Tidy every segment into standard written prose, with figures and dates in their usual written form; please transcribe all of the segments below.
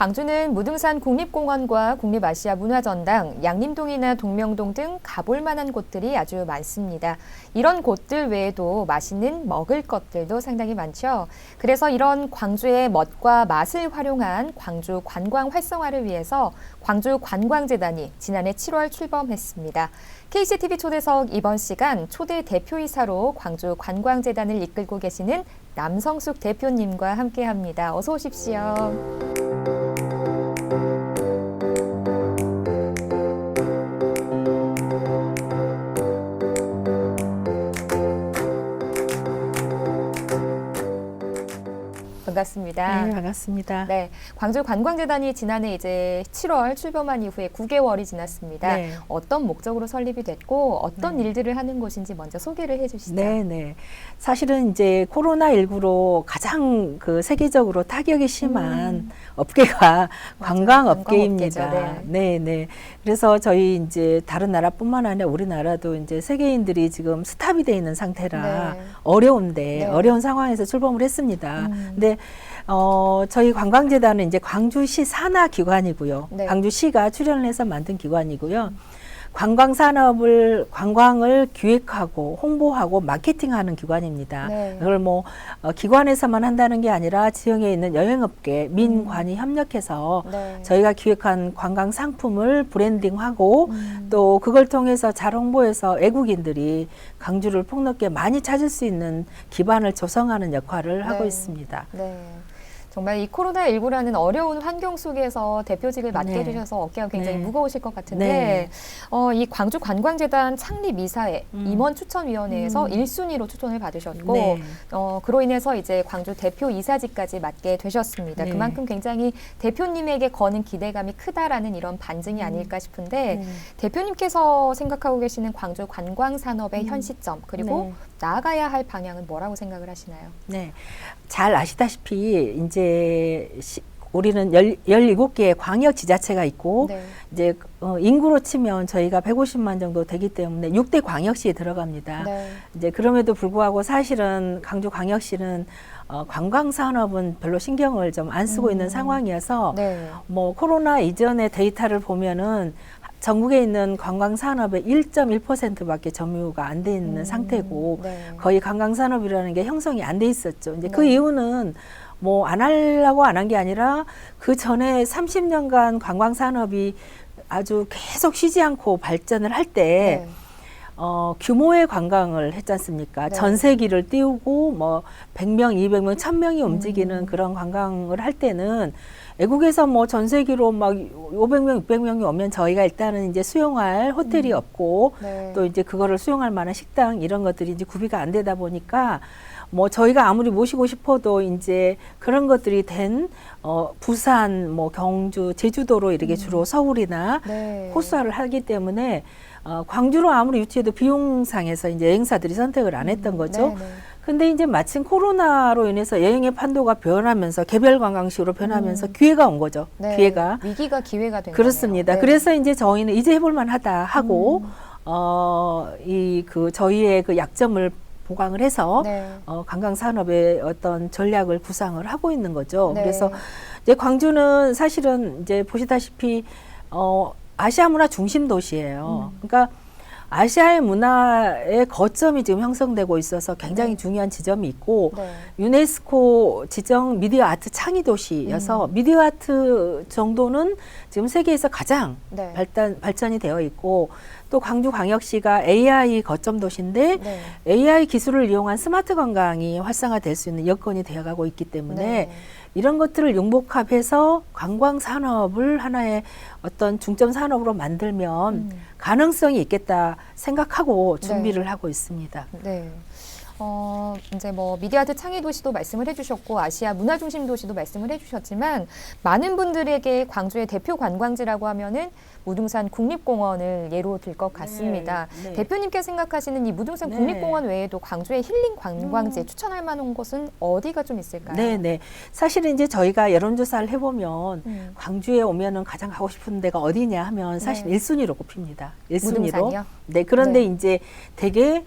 광주는 무등산 국립공원과 국립아시아문화전당, 양림동이나 동명동 등 가볼 만한 곳들이 아주 많습니다. 이런 곳들 외에도 맛있는 먹을 것들도 상당히 많죠. 그래서 이런 광주의 멋과 맛을 활용한 광주 관광 활성화를 위해서 광주관광재단이 지난해 7월 출범했습니다. KCTV 초대석 이번 시간 초대 대표이사로 광주관광재단을 이끌고 계시는 남성숙 대표님과 함께합니다. 어서 오십시오. 반갑습니다. 네, 반갑습니다. 네, 광주관광재단이 지난해 이제 7월 출범한 이후에 9개월이 지났습니다. 네. 어떤 목적으로 설립이 됐고 어떤 일들을 하는 곳인지 먼저 소개를 해주시죠. 네. 사실은 이제 코로나19로 가장 세계적으로 타격이 심한 업계가 관광업계입니다. 관광업계죠. 네. 그래서 저희 이제 다른 나라뿐만 아니라 우리나라도 이제 세계인들이 지금 스탑이 돼 있는 상태라 어려운데 어려운 상황에서 출범을 했습니다. 근데 저희 관광재단은 이제 광주시 산하 기관이고요. 광주시가 출연을 해서 만든 기관이고요. 관광을 기획하고 홍보하고 마케팅하는 기관입니다. 그걸 기관에서만 한다는 게 아니라 지역에 있는 여행업계, 민관이 협력해서 저희가 기획한 관광 상품을 브랜딩하고 또 그걸 통해서 잘 홍보해서 외국인들이 광주를 폭넓게 많이 찾을 수 있는 기반을 조성하는 역할을 하고 있습니다. 정말 이 코로나19라는 어려운 환경 속에서 대표직을 맡게 되셔서 어깨가 굉장히 무거우실 것 같은데 이 광주관광재단 창립 이사회 임원 추천위원회에서 1순위로 추천을 받으셨고 그로 인해서 이제 광주 대표 이사직까지 맡게 되셨습니다. 그만큼 굉장히 대표님에게 거는 기대감이 크다라는 이런 반증이 아닐까 싶은데 대표님께서 생각하고 계시는 광주 관광산업의 현 시점 그리고 나아가야 할 방향은 뭐라고 생각을 하시나요? 잘 아시다시피 이제 우리는 17개의 광역 지자체가 있고 이제 인구로 치면 저희가 150만 정도 되기 때문에 6대 광역시에 들어갑니다. 이제 그럼에도 불구하고 사실은 광주광역시는 관광 산업은 별로 신경을 좀 안 쓰고 있는 상황이어서 코로나 이전의 데이터를 보면은 전국에 있는 관광산업의 1.1%밖에 점유가 안 돼 있는 상태고 거의 관광산업이라는 게 형성이 안 돼 있었죠. 이제 그 이유는 안 하려고 안 한 게 아니라 그 전에 30년간 관광산업이 아주 계속 쉬지 않고 발전을 할 때 규모의 관광을 했지 않습니까? 전세기를 띄우고 100명, 200명, 1000명이 움직이는 그런 관광을 할 때는 외국에서 전세기로 500명, 600명이 오면 저희가 일단은 이제 수용할 호텔이 없고 또 이제 그거를 수용할 만한 식당 이런 것들이 이제 구비가 안 되다 보니까 저희가 아무리 모시고 싶어도 이제 그런 것들이 된 부산, 경주, 제주도로 이렇게 주로 서울이나 호수화를 하기 때문에 광주로 아무리 유치해도 비용상에서 이제 여행사들이 선택을 안 했던 거죠. 근데 이제 마침 코로나로 인해서 여행의 판도가 변하면서 개별 관광식으로 변하면서 기회가 온 거죠. 기회가. 위기가 기회가 된 그렇습니다. 거네요. 그래서 이제 저희는 이제 해볼 만하다 하고 저희의 그 약점을 보강을 해서 관광산업의 어떤 전략을 구상을 하고 있는 거죠. 그래서 이제 광주는 사실은 이제 보시다시피 아시아 문화 중심 도시예요. 그러니까 아시아의 문화의 거점이 지금 형성되고 있어서 굉장히 중요한 지점이 있고 유네스코 지정 미디어 아트 창의 도시여서 미디어 아트 정도는 지금 세계에서 가장 발전이 되어 있고 또 광주광역시가 AI 거점 도시인데 AI 기술을 이용한 스마트 관광이 활성화될 수 있는 여건이 되어가고 있기 때문에 이런 것들을 융복합해서 관광 산업을 하나의 어떤 중점 산업으로 만들면 가능성이 있겠다 생각하고 준비를 하고 있습니다. 이제 미디어아트 창의 도시도 말씀을 해주셨고 아시아 문화 중심 도시도 말씀을 해주셨지만 많은 분들에게 광주의 대표 관광지라고 하면은 무등산 국립공원을 예로 들 것 같습니다. 대표님께서 생각하시는 이 무등산 국립공원 외에도 광주의 힐링 관광지 추천할 만한 곳은 어디가 좀 있을까요? 사실은 이제 저희가 여론조사를 해보면 광주에 오면은 가장 가고 싶은 데가 어디냐 하면 사실 1순위로 꼽힙니다. 1순위로. 무등산이요? 그런데 이제 되게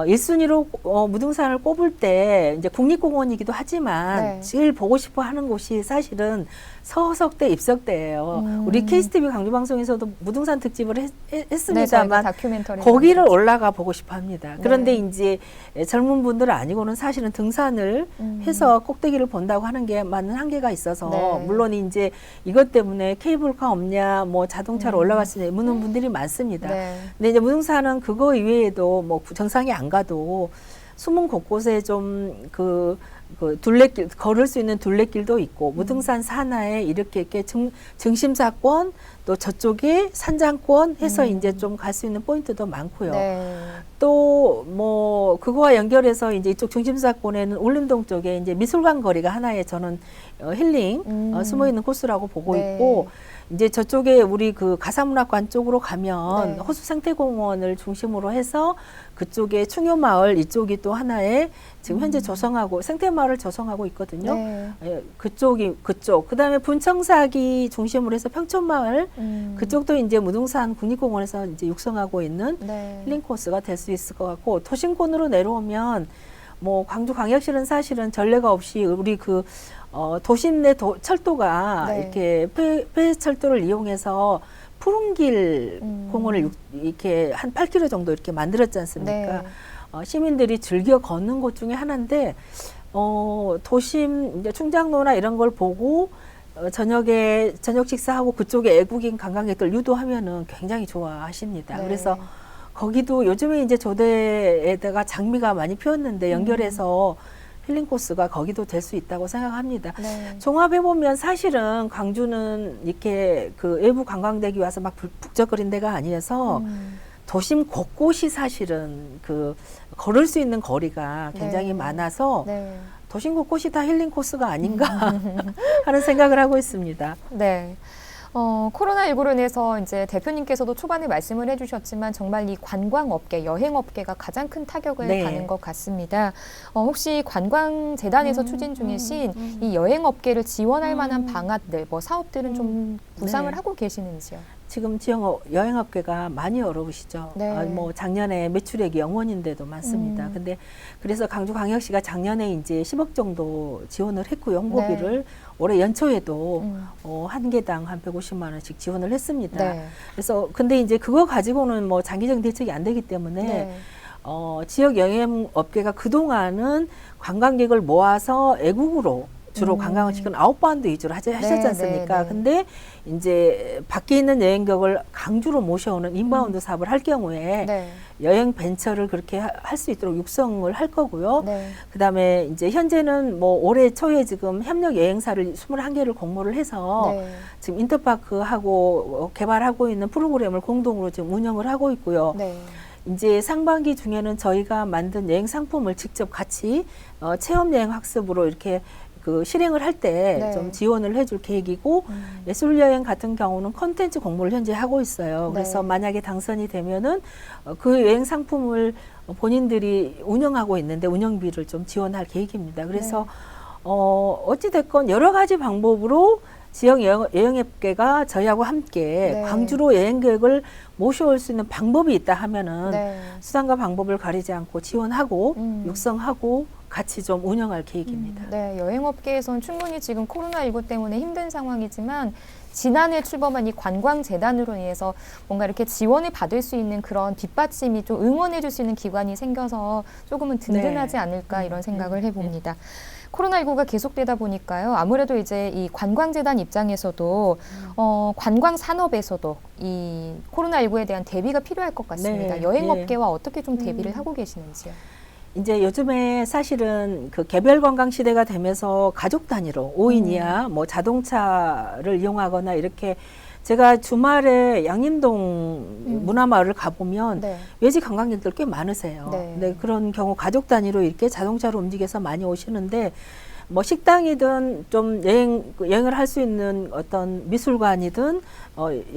일순위로 무등산을 꼽을 때 이제 국립공원이기도 하지만 네. 제일 보고 싶어 하는 곳이 사실은 서석대 입석대예요. 우리 KCTV 강주방송에서도 무등산 특집을 네, 했습니다만 저희가 다큐멘터리 거기를 올라가 보고 싶어 합니다. 그런데 네. 이제 젊은 분들 아니고는 사실은 등산을 해서 꼭대기를 본다고 하는 게 많은 한계가 있어서 네. 물론 이제 이것 때문에 케이블카 없냐 뭐 자동차로 올라갈 수 있냐 묻는 분들이 많습니다. 네. 근데 이제 무등산은 그거 이외에도 뭐 정상에 안 가도 숨은 곳곳에 좀 그 둘레길 걸을 수 있는 둘레길도 있고 무등산 산하에 이렇게 증심사권 또 저쪽에 산장권 해서 이제 좀 갈 수 있는 포인트도 많고요. 네. 또 뭐 그거와 연결해서 이제 이쪽 중심사권에는 울림동 쪽에 이제 미술관 거리가 하나의 저는 힐링 숨어 있는 코스라고 보고 네. 있고 이제 저쪽에 우리 그 가사문학관 쪽으로 가면 네. 호수 생태공원을 중심으로 해서 그쪽에 충효마을 이쪽이 또 하나의 지금 현재 조성하고 생태마을을 조성하고 있거든요. 네. 예, 그쪽 그다음에 분청사기 중심으로 해서 평촌마을 그쪽도 이제 무등산 국립공원에서 이제 육성하고 있는 네. 힐링 코스가 될 수 있을 것 같고 도심권으로 내려오면 뭐 광주광역시는 사실은 전례가 없이 우리 그 도심 내 철도가 네. 이렇게 폐철도를 이용해서 푸른길 공원을 이렇게 한 8km 정도 이렇게 만들었지 않습니까? 네. 시민들이 즐겨 걷는 곳 중에 하나인데 도심 이제 충장로나 이런 걸 보고 저녁에 저녁 식사하고 그쪽에 애국인 관광객들 유도하면은 굉장히 좋아하십니다. 네. 그래서 거기도 요즘에 이제 조대에다가 장미가 많이 피었는데 연결해서 힐링 코스가 거기도 될 수 있다고 생각합니다. 네. 종합해 보면 사실은 광주는 이렇게 그 외부 관광객이 와서 막 북적거린 데가 아니어서 도심 곳곳이 사실은 그 걸을 수 있는 거리가 굉장히 네. 많아서 네. 도심 곳곳이 다 힐링 코스가 아닌가 하는 생각을 하고 있습니다. 네. 코로나19로 인해서 이제 대표님께서도 초반에 말씀을 해주셨지만 정말 이 관광업계, 여행업계가 가장 큰 타격을 네. 받는 것 같습니다. 혹시 관광재단에서 추진 중이신 이 여행업계를 지원할 만한 방안들, 뭐 사업들은 좀 구상을 네. 하고 계시는지요? 지금 지역 여행업계가 많이 어려우시죠. 네. 뭐 작년에 매출액이 0원인데도 많습니다. 근데 그래서 강주광역시가 작년에 이제 10억 정도 지원을 했고요. 홍보비를 네. 올해 연초에도 한 개당 한 150만 원씩 지원을 했습니다. 네. 그래서 근데 이제 그거 가지고는 뭐 장기적인 대책이 안 되기 때문에 네. 지역 여행업계가 그동안은 관광객을 모아서 애국으로 주로 관광을 시키는 아웃바운드 위주로 하셨지 않습니까? 네, 네. 근데 이제 밖에 있는 여행객을 강주로 모셔오는 인바운드 사업을 할 경우에 네. 여행 벤처를 그렇게 할 수 있도록 육성을 할 거고요. 네. 그다음에 이제 현재는 뭐 올해 초에 지금 협력 여행사를 21개를 공모를 해서 네. 지금 인터파크하고 개발하고 있는 프로그램을 공동으로 지금 운영을 하고 있고요. 네. 이제 상반기 중에는 저희가 만든 여행 상품을 직접 같이 체험 여행 학습으로 이렇게 그 실행을 할 때 좀 네. 지원을 해줄 계획이고 예술 여행 같은 경우는 컨텐츠 공모를 현재 하고 있어요. 그래서 네. 만약에 당선이 되면은 그 여행 상품을 본인들이 운영하고 있는데 운영비를 좀 지원할 계획입니다. 그래서 어찌 됐건 여러 가지 방법으로 지역 여행업계가 저희하고 함께 네. 광주로 여행 계획을 모셔올 수 있는 방법이 있다 하면은 네. 수단과 방법을 가리지 않고 지원하고 육성하고 같이 좀 운영할 계획입니다. 네, 여행업계에서는 충분히 지금 코로나19 때문에 힘든 상황이지만 지난해 출범한 이 관광재단으로 인해서 뭔가 이렇게 지원을 받을 수 있는 그런 뒷받침이 좀 응원해 줄 수 있는 기관이 생겨서 조금은 든든하지 네. 않을까 이런 생각을 해봅니다. 코로나19가 계속되다 보니까요. 아무래도 이제 이 관광재단 입장에서도 관광 산업에서도 이 코로나19에 대한 대비가 필요할 것 같습니다. 네, 여행업계와 어떻게 좀 대비를 하고 계시는지요? 이제 요즘에 사실은 그 개별 관광 시대가 되면서 가족 단위로 5인 이하 뭐 자동차를 이용하거나 이렇게 제가 주말에 양림동 문화마을을 가보면 네. 외지 관광객들 꽤 많으세요. 네. 네, 그런 경우 가족 단위로 이렇게 자동차로 움직여서 많이 오시는데 뭐 식당이든 좀 여행을 할 수 있는 어떤 미술관이든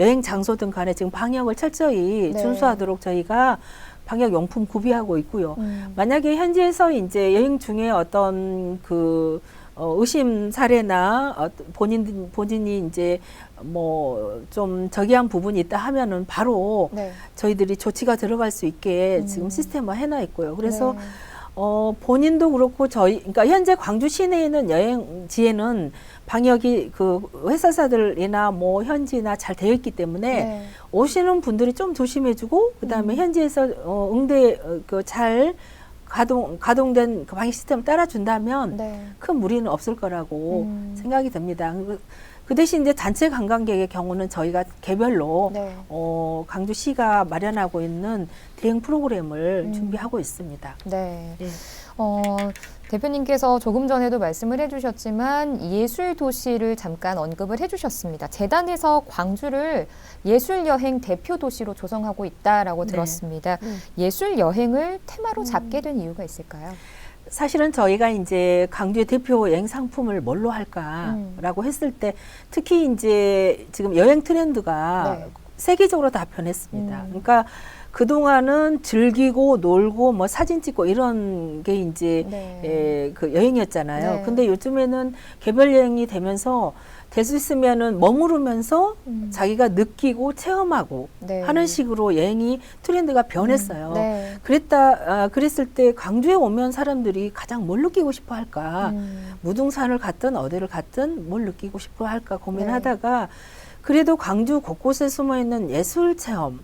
여행 장소든 간에 지금 방역을 철저히 네. 준수하도록 저희가 방역 용품 구비하고 있고요. 만약에 현지에서 이제 여행 중에 어떤 그 의심 사례나 본인이 이제 뭐 좀 저기한 부분이 있다 하면은 바로 네. 저희들이 조치가 들어갈 수 있게 지금 시스템화 해놔 있고요. 그래서 네. 본인도 그렇고 그러니까 현재 광주 시내에 있는 여행지에는 방역이 그 회사사들이나 뭐 현지나 잘 되어 있기 때문에 네. 오시는 분들이 좀 조심해주고 그다음에 현지에서 응대 잘 가동된 그 방역 시스템을 따라준다면 네. 큰 무리는 없을 거라고 생각이 듭니다. 그 대신 이제 단체 관광객의 경우는 저희가 개별로 네. 광주시가 마련하고 있는 대응 프로그램을 준비하고 있습니다. 네. 네. 대표님께서 조금 전에도 말씀을 해주셨지만 예술 도시를 잠깐 언급을 해주셨습니다. 재단에서 광주를 예술 여행 대표 도시로 조성하고 있다라고 네. 들었습니다. 예술 여행을 테마로 잡게 된 이유가 있을까요? 사실은 저희가 이제 광주의 대표 여행 상품을 뭘로 할까라고 했을 때 특히 이제 지금 여행 트렌드가 네. 세계적으로 다 변했습니다. 그러니까 그동안은 즐기고 놀고 뭐 사진 찍고 이런 게 이제 네. 그 여행이었잖아요. 네. 근데 요즘에는 개별 여행이 되면서 될 수 있으면은 머무르면서 자기가 느끼고 체험하고 네. 하는 식으로 여행이 트렌드가 변했어요. 네. 그랬을 때 광주에 오면 사람들이 가장 뭘 느끼고 싶어 할까? 무등산을 갔든 어디를 갔든 뭘 느끼고 싶어 할까 고민하다가 그래도 광주 곳곳에 숨어 있는 예술 체험,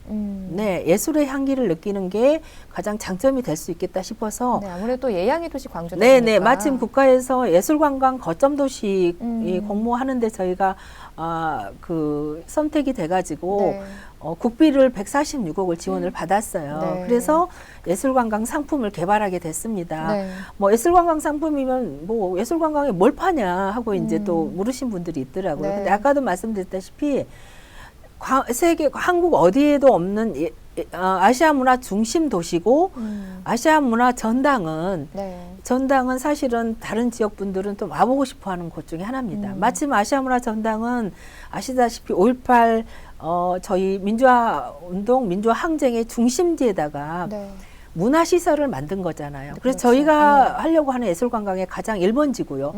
네, 예술의 향기를 느끼는 게 가장 장점이 될 수 있겠다 싶어서 네, 아무래도 예양의 도시 광주다 네, 보니까. 네, 마침 국가에서 예술관광 거점 도시 공모하는데 저희가 그 선택이 돼가지고 네. 국비를 146억을 지원을 받았어요. 네. 그래서 예술관광 상품을 개발하게 됐습니다. 네. 뭐 예술관광 상품이면 뭐 예술관광에 뭘 파냐 하고 이제 또 물으신 분들이 있더라고요. 네. 근데 아까도 말씀드렸다시피 한국 어디에도 없는 아시아 문화 중심 도시고 아시아 문화 전당은 네. 사실은 다른 지역 분들은 또 와보고 싶어 하는 곳 중에 하나입니다. 마침 아시아 문화 전당은 아시다시피 5.18 저희 민주화 운동, 민주화 항쟁의 중심지에다가 네. 문화시설을 만든 거잖아요. 그래서 그렇죠. 저희가 하려고 하는 예술관광의 가장 1번지고요.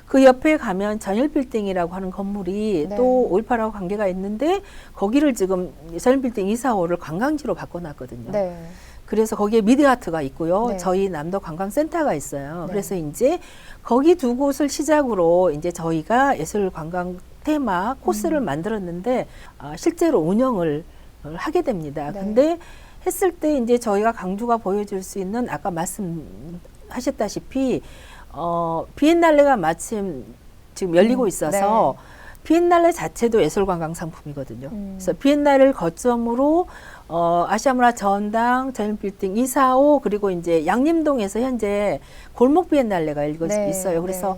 그 옆에 가면 전일빌딩이라고 하는 건물이 네. 또 5.18하고 관계가 있는데 거기를 지금 전일빌딩 2, 4호를 관광지로 바꿔놨거든요. 네. 그래서 거기에 미디아트가 있고요. 네. 저희 남도 관광센터가 있어요. 네. 그래서 이제 거기 두 곳을 시작으로 이제 저희가 예술관광 테마 코스를 만들었는데 실제로 운영을 하게 됩니다. 네. 근데 했을 때 이제 저희가 광주가 보여줄 수 있는 아까 말씀하셨다시피 비엔날레가 마침 지금 열리고 있어서 비엔날레 자체도 예술관광 상품이거든요. 그래서 비엔날레를 거점으로 아시아문화 전당, 전일빌딩 2, 4호 그리고 이제 양림동에서 현재 골목 비엔날레가 네. 있어요. 그래서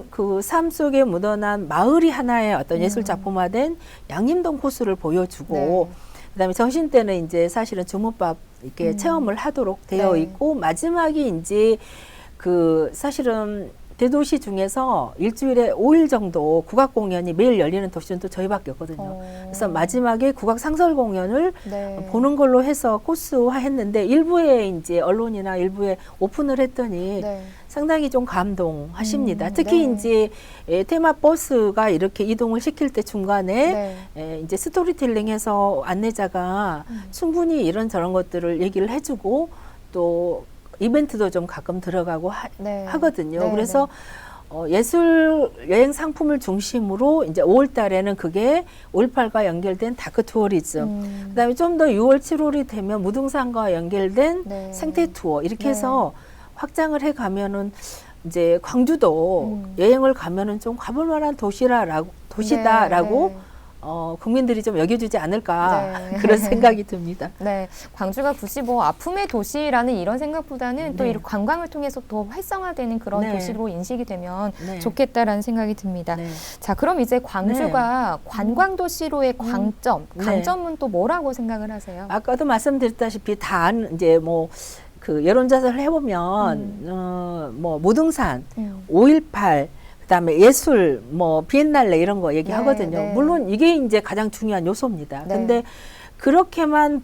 그 삶 속에 묻어난 마을이 하나의 어떤 예술 작품화된 양림동 코스를 보여주고 그다음에 점심 때는 이제 사실은 주먹밥 이렇게 체험을 하도록 되어 있고 마지막에 이제 그 사실은 대도시 중에서 일주일에 5일 정도 국악 공연이 매일 열리는 도시는 또 저희밖에 없거든요. 그래서 마지막에 국악 상설 공연을 보는 걸로 해서 코스화 했는데 일부에 이제 언론이나 일부에 오픈을 했더니 상당히 좀 감동하십니다. 특히 이제 테마 버스가 이렇게 이동을 시킬 때 중간에 이제 스토리텔링해서 안내자가 충분히 이런저런 것들을 얘기를 해주고 또 이벤트도 좀 가끔 들어가고 하거든요. 그래서 예술 여행 상품을 중심으로 이제 5월 달에는 그게 5.18과 연결된 다크 투어리즘, 그다음에 좀 더 6월, 7월이 되면 무등산과 연결된 생태 투어 이렇게 해서 확장을 해 가면은 이제 광주도 여행을 가면은 좀 가볼 만한 도시다라고 국민들이 좀 여겨주지 않을까 그런 생각이 듭니다. 네, 광주가 굳이 뭐 아픔의 도시라는 이런 생각보다는 또 이런 관광을 통해서 더 활성화되는 그런 도시로 인식이 되면 좋겠다라는 생각이 듭니다. 자, 그럼 이제 광주가 관광 도시로의 강점은 또 뭐라고 생각을 하세요? 아까도 말씀드렸다시피 다 이제 뭐 그 여론조사를 해보면 뭐 무등산, 5.18 그다음에 예술, 뭐 비엔날레 이런 거 얘기하거든요. 물론 이게 이제 가장 중요한 요소입니다. 근데 그렇게만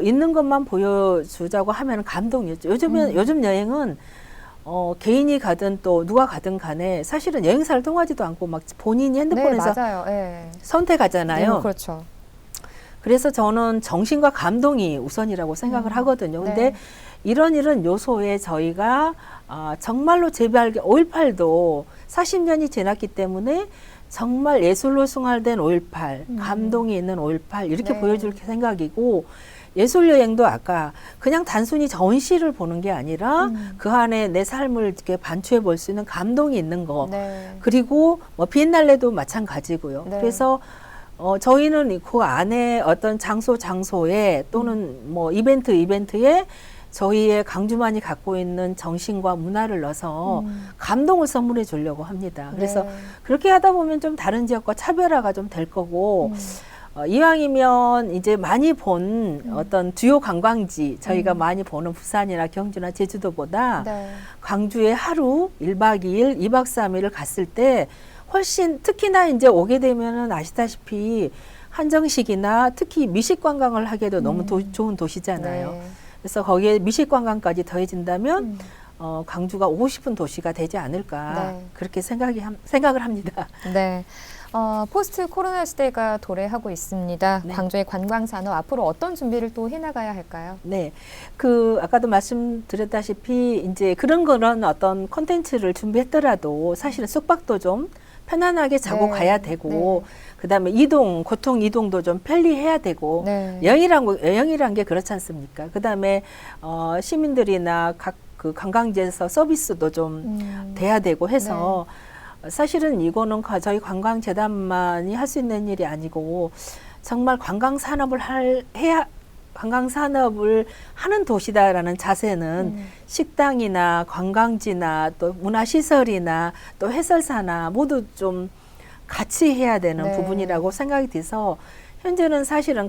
있는 것만 보여주자고 하면 감동이었죠. 요즘 여행은 개인이 가든 또 누가 가든 간에 사실은 여행사를 통하지도 않고 막 본인이 핸드폰에서 네, 맞아요. 네. 선택하잖아요. 네, 그렇죠. 그래서 저는 정신과 감동이 우선이라고 생각을 하거든요. 근데 네. 이런 요소에 저희가 정말로 재발견 5.18도 40년이 지났기 때문에 정말 예술로 숭활된 5.18, 감동이 있는 5.18 이렇게 네. 보여줄 생각이고 예술 여행도 아까 그냥 단순히 전시를 보는 게 아니라 그 안에 내 삶을 이렇게 반추해 볼 수 있는 감동이 있는 거. 네. 그리고 뭐 비엔날레도 마찬가지고요. 네. 그래서 저희는 그 안에 어떤 장소에 또는 뭐 이벤트에 저희의 강주만이 갖고 있는 정신과 문화를 넣어서 감동을 선물해 주려고 합니다. 그래서 네. 그렇게 하다 보면 좀 다른 지역과 차별화가 좀 될 거고 이왕이면 이제 많이 본 어떤 주요 관광지 저희가 많이 보는 부산이나 경주나 제주도보다 네. 광주에 하루 1박 2일, 2박 3일을 갔을 때 훨씬 특히나 이제 오게 되면은 아시다시피 한정식이나 특히 미식 관광을 하기에도 너무 좋은 도시잖아요. 네. 그래서 거기에 미식 관광까지 더해진다면 광주가 오고 싶은 도시가 되지 않을까 네. 그렇게 생각을 합니다. 네. 포스트 코로나 시대가 도래하고 있습니다. 네. 광주의 관광 산업 앞으로 어떤 준비를 또 해나가야 할까요? 네, 아까도 말씀드렸다시피 이제 그런 어떤 콘텐츠를 준비했더라도 사실은 숙박도 좀 편안하게 자고 네. 가야 되고 그다음에 교통 이동도 좀 편리해야 되고 네. 여행이란 게 그렇지 않습니까? 그다음에 시민들이나 각 그 관광지에서 서비스도 좀 돼야 되고 해서 사실은 이거는 저희 관광재단만이 할 수 있는 일이 아니고 정말 관광 산업을 하는 도시다라는 자세는 식당이나 관광지나 또 문화시설이나 또 해설사나 모두 좀 같이 해야 되는 네. 부분이라고 생각이 돼서 현재는 사실은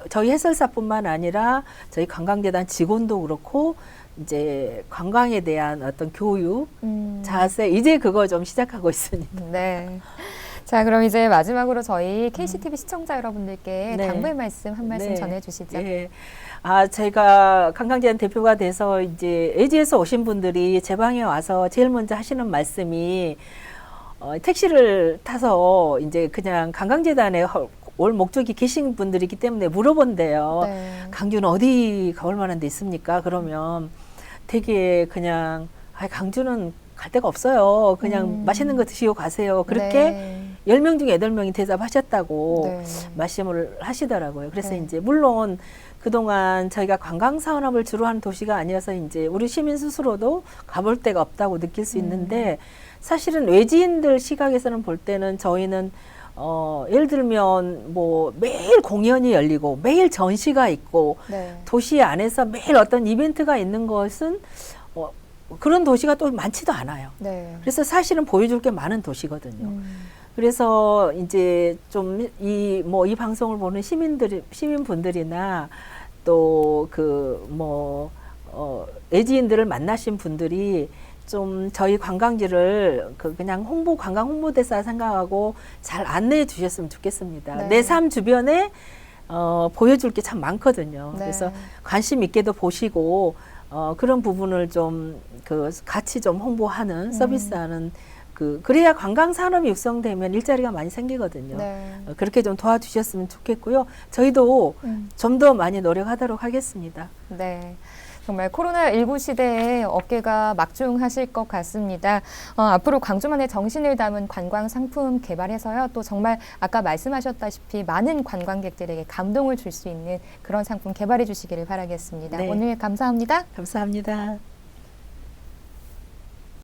저희 해설사뿐만 아니라 저희 관광재단 직원도 그렇고 이제 관광에 대한 어떤 교육, 자세 이제 그거 좀 시작하고 있습니다. 네. 자, 그럼 이제 마지막으로 저희 KCTV 시청자 여러분들께 네. 당부의 말씀 한 말씀 네. 전해주시죠. 예. 제가 관광재단 대표가 돼서 이제 예지에서 오신 분들이 제 방에 와서 제일 먼저 하시는 말씀이 택시를 타서 이제 그냥 관광재단에 올 목적이 계신 분들이기 때문에 물어본대요. 네. 강주는 어디 가볼 만한 데 있습니까? 그러면 되게 그냥 강주는 갈 데가 없어요. 그냥 맛있는 거 드시고 가세요. 그렇게 네. 10명 중에 8명이 대답하셨다고 네. 말씀을 하시더라고요. 그래서 네. 이제 물론 그동안 저희가 관광 산업을 주로 하는 도시가 아니어서 이제 우리 시민 스스로도 가볼 데가 없다고 느낄 수 있는데 사실은 외지인들 시각에서는 볼 때는 저희는 예를 들면 뭐 매일 공연이 열리고 매일 전시가 있고 네. 도시 안에서 매일 어떤 이벤트가 있는 것은 그런 도시가 또 많지도 않아요. 네. 그래서 사실은 보여줄 게 많은 도시거든요. 그래서 이제 좀 이 방송을 보는 시민분들이나 또 외지인들을 만나신 분들이 좀 저희 관광지를 그냥 관광 홍보대사 생각하고 잘 안내해 주셨으면 좋겠습니다. 네. 내 삶 주변에 보여줄 게 참 많거든요. 네. 그래서 관심 있게도 보시고 그런 부분을 좀 같이 좀 홍보하는 서비스하는 그래야 관광 산업이 육성되면 일자리가 많이 생기거든요. 네. 그렇게 좀 도와주셨으면 좋겠고요. 저희도 좀 더 많이 노력하도록 하겠습니다. 네. 정말 코로나19 시대에 어깨가 막중하실 것 같습니다. 앞으로 광주만의 정신을 담은 관광 상품 개발해서요. 또 정말 아까 말씀하셨다시피 많은 관광객들에게 감동을 줄 수 있는 그런 상품 개발해 주시기를 바라겠습니다. 네. 오늘 감사합니다. 감사합니다.